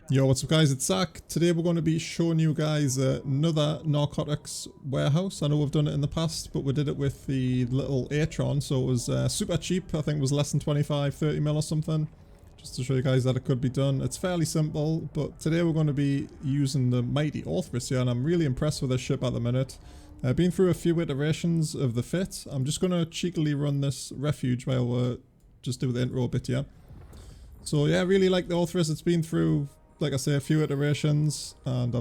Yo, what's up guys, it's Zach. Today we're going to be showing you guys another narcotics warehouse. I know we've done it in the past, but we did it with the little Atron, so it was super cheap. I think it was less than 30 mil or something. Just to show you guys that it could be done. It's fairly simple, but today we're going to be using the mighty Orthrus here, and I'm really impressed with this ship at the minute. I've been through a few iterations of the fit. I'm just going to cheekily run this refuge while we're just do the intro bit here. So yeah, I really like the Orthrus. It's been through, like I say, a few iterations, and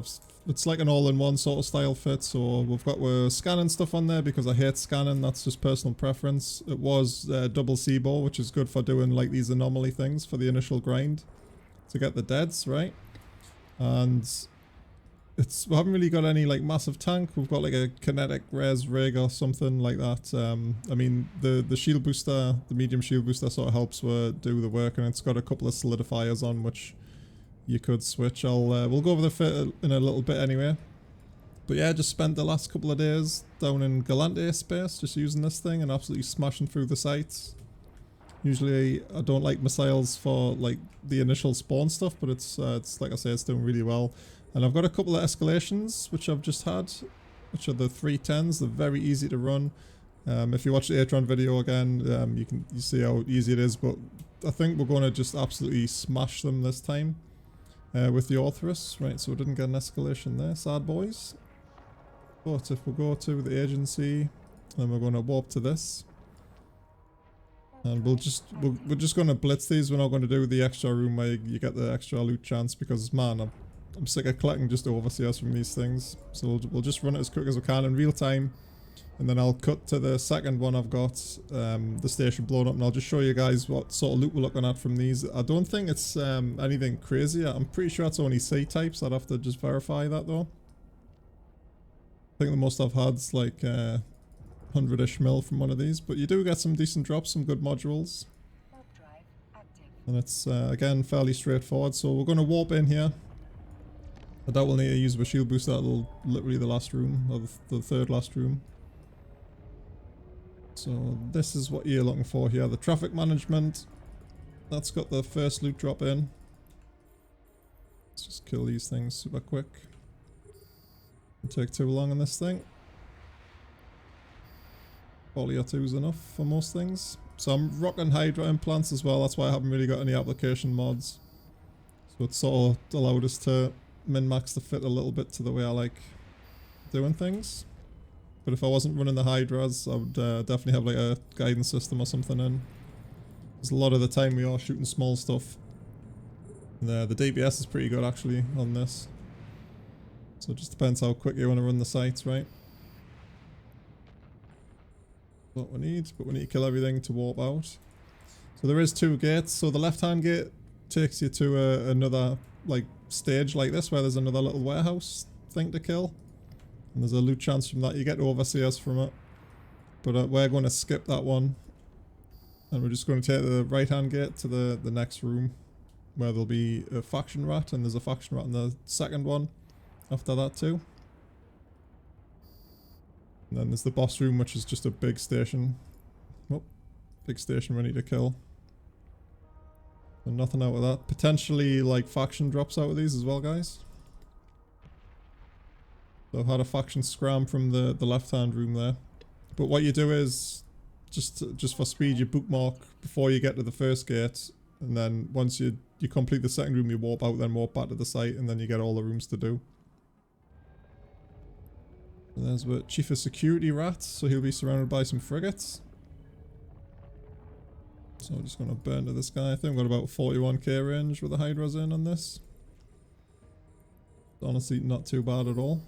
it's like an all-in-one sort of style fit. So we're scanning stuff on there because I hate scanning. That's just personal preference. It was double C-bore, which is good for doing like these anomaly things for the initial grind to get the deads, right? And we haven't really got any like massive tank. We've got like a kinetic res rig or something like that. I mean the shield booster, the medium shield booster sort of helps do the work, and it's got a couple of solidifiers on which you could switch. We'll go over the fit in a little bit anyway. But yeah, just spent the last couple of days down in GALLENTE space just using this thing and absolutely smashing through the sites. Usually I don't like missiles for like the initial spawn stuff, but it's like I say, it's doing really well. And I've got a couple of escalations which I've just had, which are the 310s. They're very easy to run. If you watch the Atron video again, you see how easy it is, but I think we're going to just absolutely smash them this time. With the Orthrus, right, so we didn't get an escalation there, sad boys. But if we go to the agency, then we're going to warp to this. And we're just going to blitz these. We're not going to do the extra room where you get the extra loot chance, because man, I'm sick of collecting just overseers from these things. So we'll just run it as quick as we can in real time. And then I'll cut to the second one I've got, the station blown up, and I'll just show you guys what sort of loot we're looking at from these. I don't think it's anything crazy. I'm pretty sure it's only C types. I'd have to just verify that though. I think the most I've had is like 100-ish mil from one of these, but you do get some decent drops, some good modules. And it's again fairly straightforward, so we're going to warp in here. I doubt we'll need to use a shield booster. That'll literally the last room, or the third last room. So this is what you're looking for here. The traffic management. That's got the first loot drop in. Let's just kill these things super quick. Won't take too long on this thing. Poly or 2 is enough for most things. So I'm rocking Hydra implants as well. That's why I haven't really got any application mods. So it's sort of allowed us to min-max the fit a little bit to the way I like doing things. But if I wasn't running the Hydras, I would definitely have like a guidance system or something in. Because a lot of the time we are shooting small stuff. And the DPS is pretty good actually on this. So it just depends how quick you want to run the sites, right? What we need, but we need to kill everything to warp out. So there is 2 gates. So the left-hand gate takes you to another like stage like this, where there's another little warehouse thing to kill. And there's a loot chance from that. You get overseers from it. But we're going to skip that one. And we're just going to take the right hand gate to the next room, where there'll be a faction rat, and there's a faction rat in the second one after that too. And then there's the boss room, which is just a big station. Oh, big station ready to kill. And nothing out of that. Potentially like faction drops out of these as well, guys. So I've had a faction scram from the left-hand room there. But what you do is, just for speed, you bookmark before you get to the first gate. And then once you complete the second room, you warp out, then warp back to the site, and then you get all the rooms to do. And there's the Chief of Security Rat, so he'll be surrounded by some frigates. So I'm just going to burn to this guy. I think we've got about 41k range with the Hydras in on this. Honestly, not too bad at all.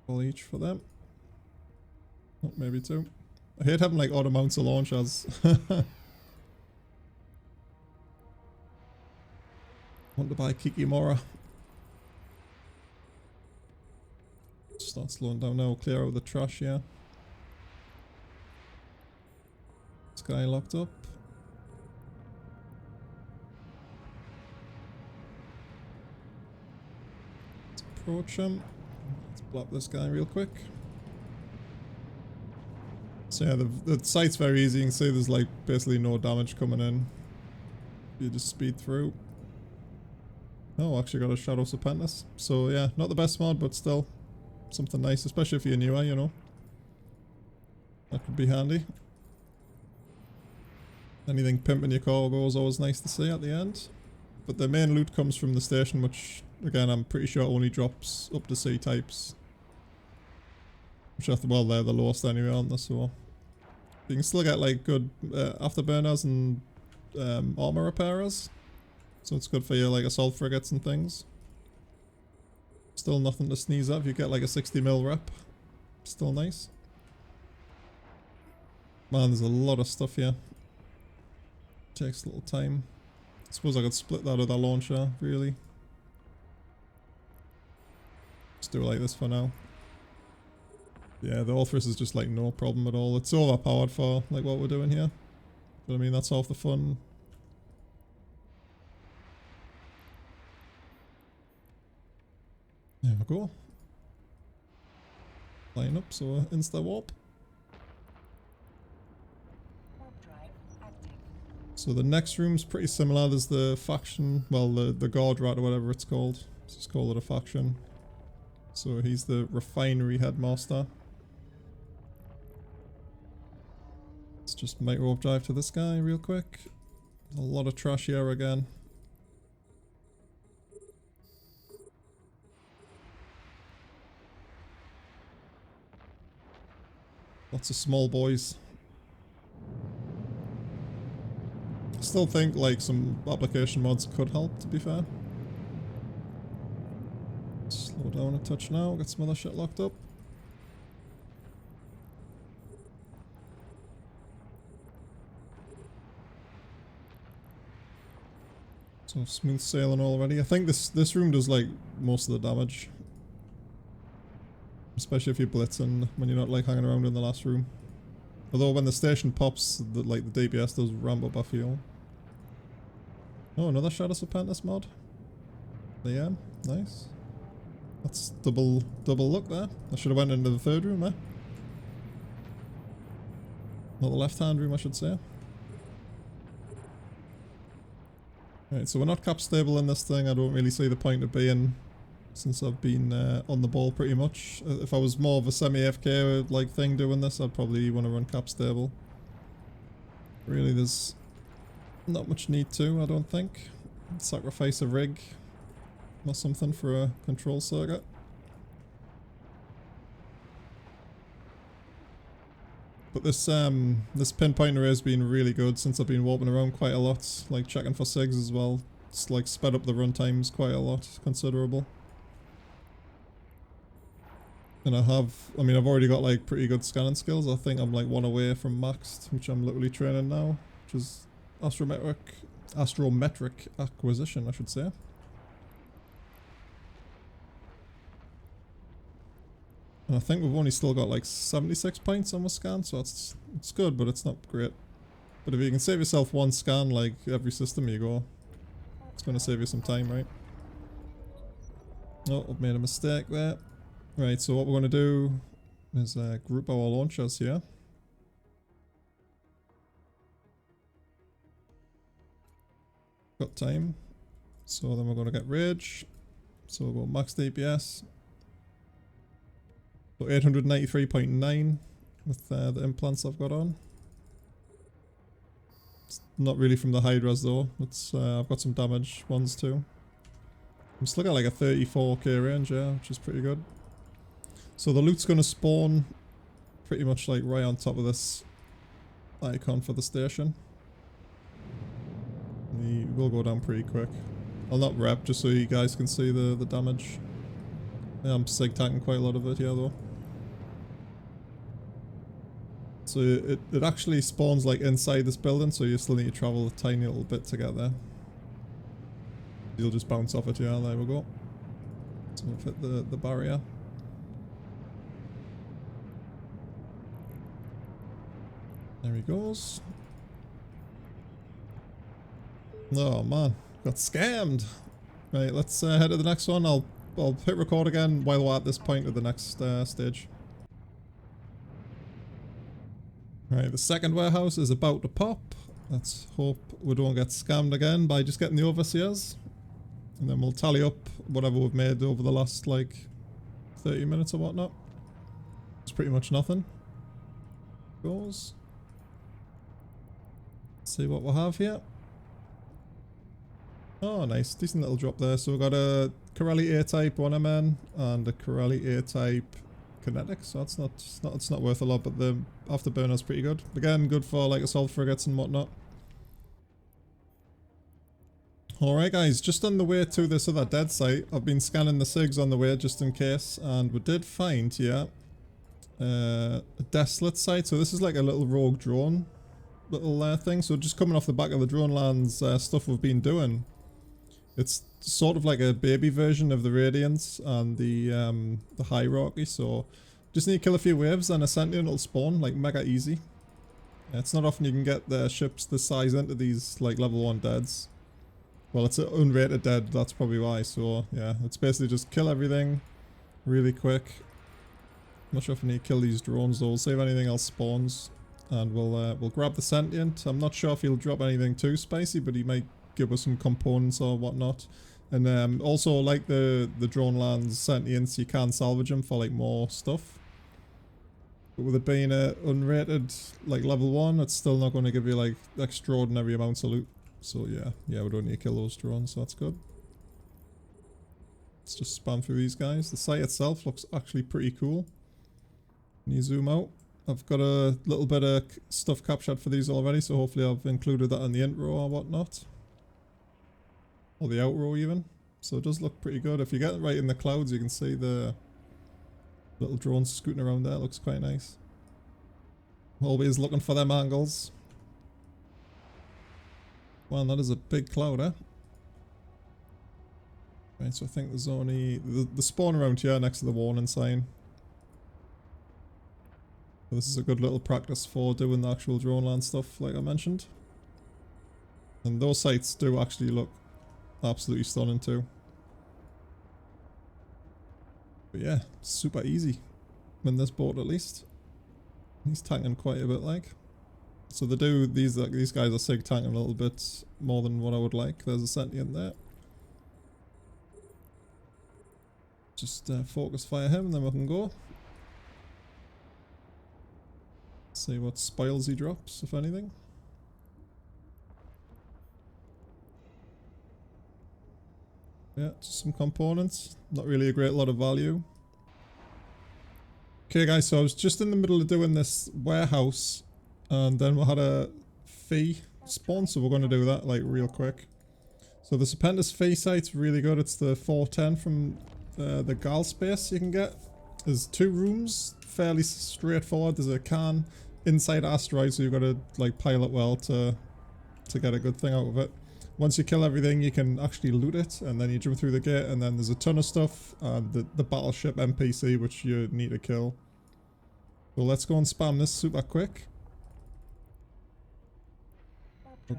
All each for them. Oh, maybe 2. I hate having like auto mounts to launch as. Want to buy Kikimora. Start slowing down now. Clear out the trash here. This guy locked up. Let's approach him. Let's block this guy real quick. So yeah, the site's very easy. You can see there's like basically no damage coming in. You just speed through. Oh, actually got a Shadow Serpentis. So yeah, not the best mod, but still something nice, especially if you're newer, you know. That could be handy. Anything pimping your cargo is always nice to see at the end. But the main loot comes from the station, which again I'm pretty sure only drops up to C types. Which well, they're the lowest anyway, aren't they? So you can still get like good afterburners and armor repairers. So it's good for your like assault frigates and things. Still nothing to sneeze at if you get like a 60mm rep. Still nice. Man, there's a lot of stuff here. Takes a little time. I suppose I could split that with a launcher, really. Just do it like this for now. Yeah, the Orthrus is just like no problem at all. It's overpowered for like what we're doing here. But I mean, that's half the fun. There we go. Line up, so insta warp. So the next room's pretty similar. There's the faction, well, the guard rat or whatever it's called. Let's just call it a faction. So he's the refinery headmaster. Let's just Microwarpdrive to this guy real quick. A lot of trash here again. Lots of small boys. Still think like some application mods could help, to be fair. Slow down a touch now, get some other shit locked up. So smooth sailing already. I think this room does like most of the damage. Especially if you're blitzing when you're not like hanging around in the last room. Although when the station pops, like the DPS does ramp up, I feel. Oh, another Shadow Serpentis mod. Yeah, nice. That's double look there. I should have went into the third room there. Not the left hand room, I should say. Right, so we're not cap stable in this thing. I don't really see the point of being, since I've been on the ball pretty much. If I was more of a semi-AFK like thing doing this, I'd probably want to run cap stable. Really, there's not much need to, I don't think. Sacrifice a rig or something for a control circuit. But this pinpoint array has been really good since I've been warping around quite a lot, like checking for SIGs as well. It's like sped up the run times quite a lot, considerable. And I've already got like pretty good scanning skills. I think I'm like one away from maxed, which I'm literally training now, which is astrometric acquisition, I should say. And I think we've only still got like 76 points on the scan, so it's good, but it's not great. But if you can save yourself one scan like every system you go, it's going to save you some time, right? Oh, I've made a mistake there. Right, so what we're going to do is group our launchers here. Got time. So then we're going to get rage. So we'll go max DPS. So 893.9 with the implants I've got on. It's not really from the high res though. It's I've got some damage ones too. I'm still got like a 34k range, yeah, which is pretty good. So the loot's going to spawn pretty much like right on top of this icon for the station. He will go down pretty quick. I'll not rep just so you guys can see the damage. Yeah, I'm sig tanking quite a lot of it here though. So it actually spawns like inside this building, so you still need to travel a tiny little bit to get there. You'll just bounce off it, yeah, there we go. So we'll hit the barrier. There he goes. Oh man, got scammed. Right, let's head to the next one. I'll hit record again while we're at this point of the next stage. Right, the second warehouse is about to pop. Let's hope we don't get scammed again by just getting the overseers. And then we'll tally up whatever we've made over the last like 30 minutes or whatnot. It's pretty much nothing. Goes. See what we'll have here. Oh, nice. Decent little drop there. So we've got a Corelli A-type 1MN and a Corelli A-type Kinetic. So it's not worth a lot, but the afterburner's pretty good. Again, good for like assault frigates and whatnot. Alright guys, just on the way to this other dead site, I've been scanning the SIGs on the way just in case, and we did find here a desolate site. So this is like a little rogue drone little thing. So just coming off the back of the drone lands stuff we've been doing. It's sort of like a baby version of the Radiance and the Hierarchy. So just need to kill a few waves and a Sentient will spawn like mega easy. It's not often you can get the ships this size into these like level 1 deads. Well, it's an unrated dead, that's probably why. So yeah, it's basically just kill everything really quick. Not sure if we need to kill these drones though. We'll see if anything else spawns, and we'll grab the Sentient. I'm not sure if he'll drop anything too spicy, but he might give us some components or whatnot. And also, like the drone lands Sentients, you can salvage them for like more stuff. But with it being a unrated like level 1, it's still not going to give you like extraordinary amounts of loot. So yeah, we don't need to kill those drones, so that's good. Let's just spam through these guys. The site itself looks actually pretty cool. When you zoom out, I've got a little bit of stuff captured for these already, so hopefully I've included that in the intro or whatnot. Or the outro even. So it does look pretty good. If you get right in the clouds, you can see the little drones scooting around there. It looks quite nice. Always looking for them angles. Well, that is a big cloud, eh? Right, so I think there's only the spawn around here next to the warning sign. So this is a good little practice for doing the actual drone land stuff, like I mentioned. And those sites do actually look absolutely stunning too. But yeah, super easy in this boat at least. He's tanking quite a bit like. So they do, these guys are sig tanking a little bit more than what I would like. There's a Sentient there. Just focus fire him and then we can go. See what spoils he drops, if anything. Yeah, just some components. Not really a great lot of value. Okay guys, so I was just in the middle of doing this warehouse. And then we had a fee spawn, so we're going to do that like real quick. So the Serpentis fee site's really good. It's the 410 from the GAL space you can get. There's 2 rooms, fairly straightforward. There's a can inside asteroid, so you've got to like pilot well to get a good thing out of it. Once you kill everything, you can actually loot it, and then you jump through the gate, and then there's a ton of stuff, and the battleship NPC which you need to kill. So let's go and spam this super quick.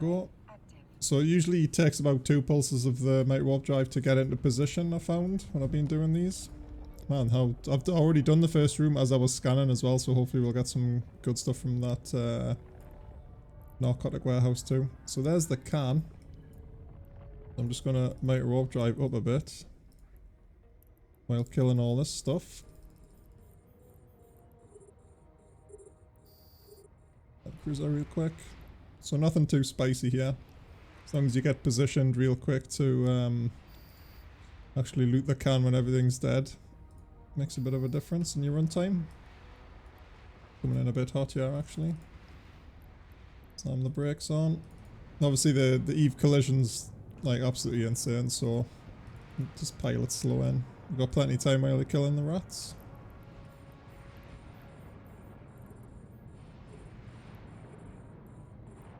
Go. So it usually takes about 2 pulses of the Microwarpdrive to get into position, I found, when I've been doing these. Man, I've already done the first room as I was scanning as well, so hopefully we'll get some good stuff from that narcotic warehouse too. So there's the can. I'm just going to Microwarpdrive up a bit while killing all this stuff. Cruiser real quick. So nothing too spicy here. As long as you get positioned real quick to actually loot the can when everything's dead. Makes a bit of a difference in your runtime. Coming in a bit hot here actually. Slam the brakes on. Obviously the Eve collision's like absolutely insane, so just pilot slow in. We've got plenty of time while they're killing the rats.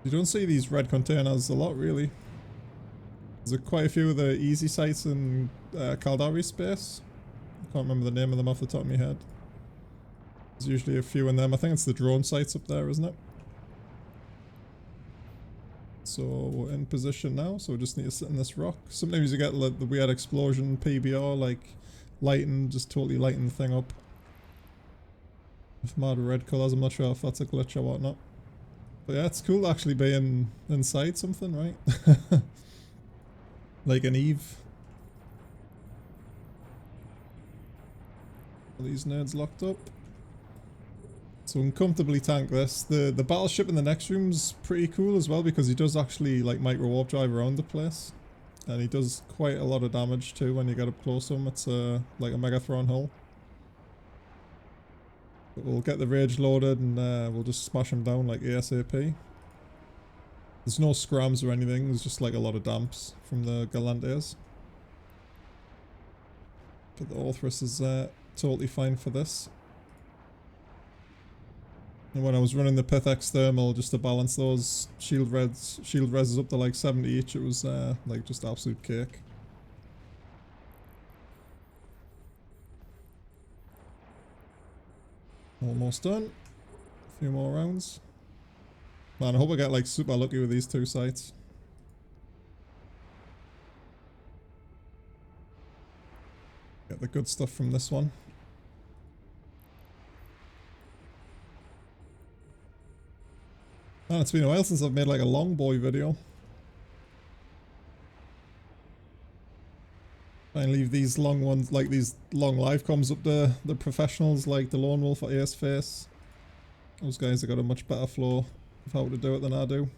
You don't see these red containers a lot, really. There's quite a few of the easy sites in Caldari space. I can't remember the name of them off the top of my head. There's usually a few in them. I think it's the drone sites up there, isn't it? So we're in position now, so we just need to sit in this rock. Sometimes you get like, the weird explosion PBR, like lighten, just totally lighten the thing up. With mad red colours, I'm not sure if that's a glitch or whatnot. But yeah, it's cool to actually being inside something, right? Like an Eve. Are these nerds locked up? So we can comfortably tank this. The battleship in the next room's pretty cool as well because he does actually like Microwarpdrive around the place. And he does quite a lot of damage too when you get up close to him. It's like a Megathron hull. But we'll get the rage loaded and we'll just smash him down like ASAP. There's no scrams or anything, there's just like a lot of damps from the Gallentes. But the Orthrus is totally fine for this. And when I was running the Pithum thermal just to balance those shield reses up to like 70 each, it was like just absolute cake. Almost done. A few more rounds. Man, I hope I get like super lucky with these two sites. Get the good stuff from this one. Man, it's been a while since I've made like a long boy video. Try and leave these long ones, like these long live comms up to the professionals like the Lone Wolf or Ace Face. Those guys have got a much better flow of how to do it than I do.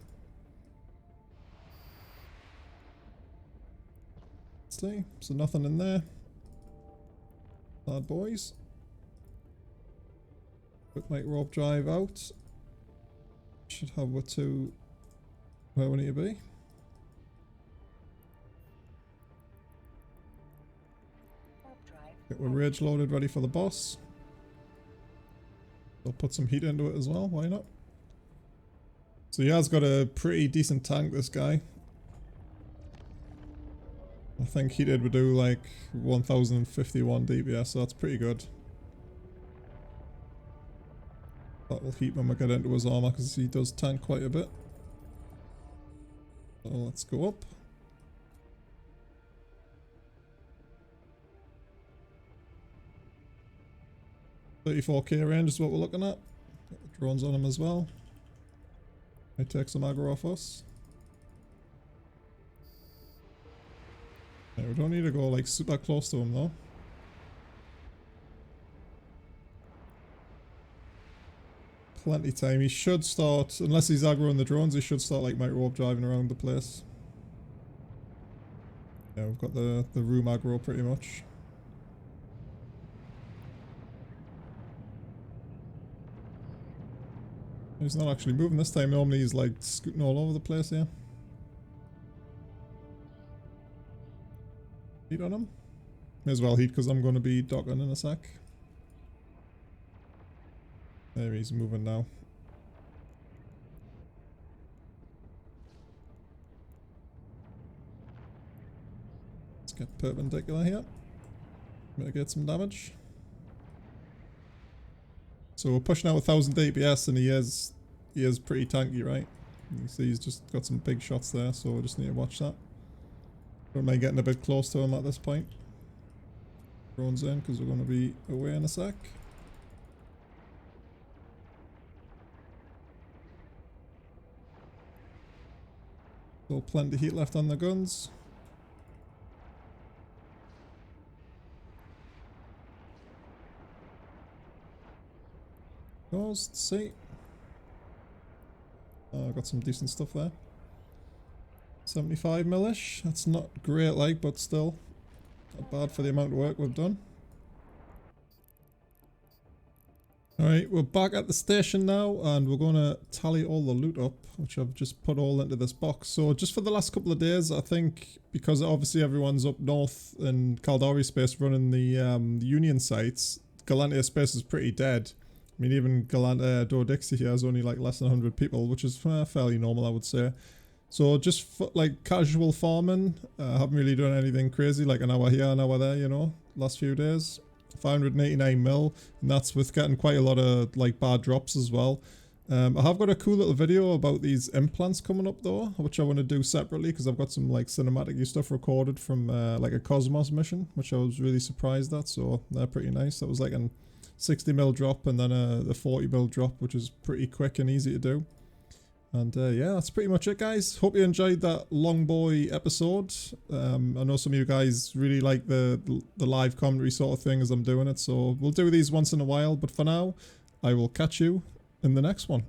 Let's see, so nothing in there. Bad boys. Quick Microwarpdrive out. Should have what to where we need to be. Get we're rage loaded, ready for the boss. I'll put some heat into it as well, why not? So he has got a pretty decent tank, this guy. I think heated would do like 1051 DPS, so that's pretty good. That will heat when we get into his armor because he does tank quite a bit. So let's go up. .34k range is what we're looking at. Got the drones on him as well. Might take some aggro off us. Yeah, we don't need to go like super close to him though. Plenty time. He should start, unless he's aggroing the drones, he should start like Microwarp driving around the place. Yeah, we've got the room aggro pretty much. He's not actually moving this time. Normally he's like scooting all over the place here. Heat on him. May as well heat because I'm going to be docking in a sec. There he's moving now. Let's get perpendicular here. Mitigate some damage. So we're pushing out 1000 DPS and he is pretty tanky, right? You can see he's just got some big shots there, so we just need to watch that. Don't mind getting a bit close to him at this point. Drones in because we're going to be away in a sec. Still plenty of heat left on the guns. Let's see. Oh, got some decent stuff there. 75 millish. That's not great, like, but still not bad for the amount of work we've done. Alright, we're back at the station now, and we're going to tally all the loot up, which I've just put all into this box. So just for the last couple of days, I think, because obviously everyone's up north in Caldari space running the Union sites, Gallente space is pretty dead. I mean, even Gallente Dixie here has only like less than 100 people, which is fairly normal, I would say. So just for, like casual farming, haven't really done anything crazy, like an hour here, an hour there, you know, last few days. 589 mil, and that's with getting quite a lot of like bad drops as well. I have got a cool little video about these implants coming up though, which I want to do separately because I've got some like cinematic stuff recorded from like a Cosmos mission, which I was really surprised at, so they're pretty nice. That was like an 60 mil drop and then the 40 mil drop, which is pretty quick and easy to do. And yeah, that's pretty much it, guys. Hope you enjoyed that long boy episode. I know some of you guys really like the live commentary sort of thing as I'm doing it, so we'll do these once in a while. But for now, I will catch you in the next one.